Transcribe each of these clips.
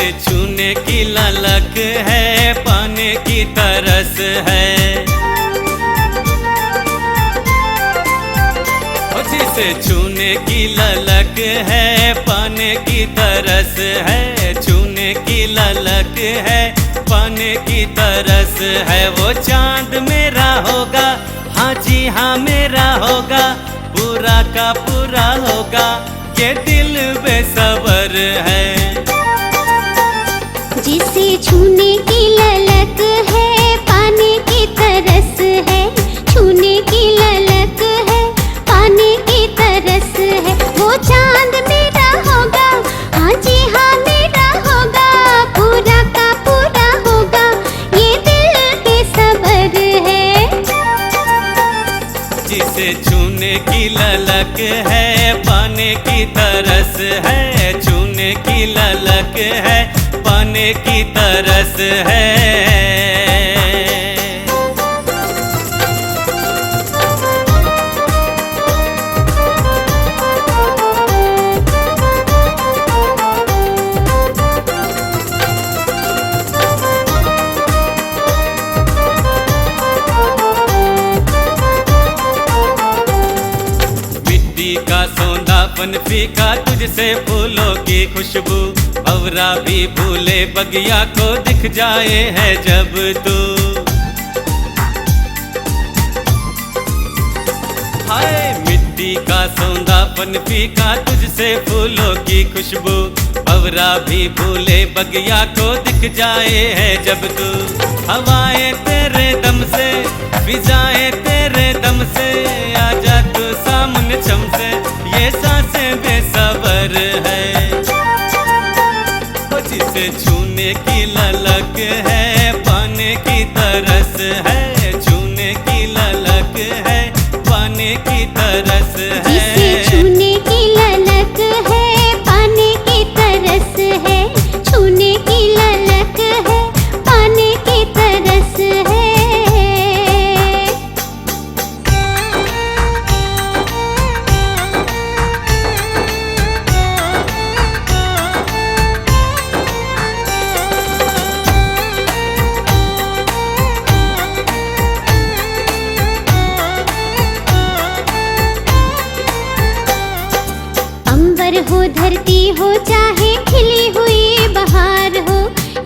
जिसे छूने की ललक है, पाने की तरस है। जिसे छूने की ललक है, पाने की तरस है। छूने की ललक है, पाने की तरस है। वो चांद मेरा होगा, हाँ जी हाँ मेरा होगा, पूरा का पूरा होगा, ये दिल बेसबर है। जिसे छूने की ललक है, पाने की तरस है। छूने की ललक है, पाने की तरस है। वो चांद मेरा होगा, हाँ जी हाँ मेरा होगा, पूरा का पूरा होगा, ये दिल बेसबर है। जिसे छूने की ललक है, पाने की तरस है। छूने की ललक है, पाने की तरस है। का सौंधापन फीका, तुझसे फूलों की खुशबू, भंवरा भी भूले बगिया को दिख जाए है जब तू। हाय मिट्टी का सौंधापन फीका, तुझसे फूलों की खुशबू, भंवरा भी भूले बगिया को दिख जाए है जब तू। हवाएं तेरे दम से, फिजाएं तेरे दम से, आजा तू सामने छम से, ये सांसें बेसबर है। जिसे छूने की ललक है, पाने की तरस है। छूने की ललक है, पाने की तरस है। जिसे छूने की ललक है, पाने की तरस है। छूने की ललक है, पाने की तरस है। हो धरती हो चाहे खिली हुई बहार हो,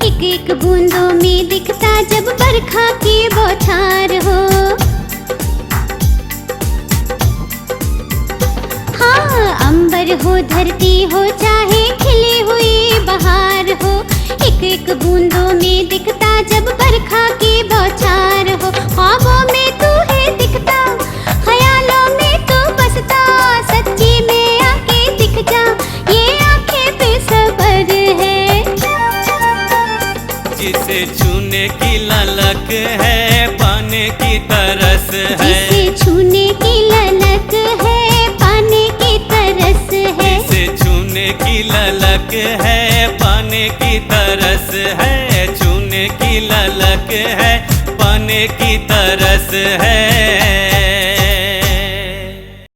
एक एक बूंदों में दिखता जब बरखा की बौछार हो। हाँ अंबर हो धरती हो चाहे खिली हुई बहार हो, एक एक बूंदों में दिखता जब बरखा की बौछार हो। ख्वाबों में तू है दिखता, ख्यालों में तू बसता, सच्ची में आके दिख जा, ये आंखें बेसबर है। जिसे छूने की ललक है, पाने की तरस है। जिसे छूने की ललक है, पाने की तरस है। जिसे छूने की ललक है, पाने की तरस है। छूने की ललक है, पाने की तरस है।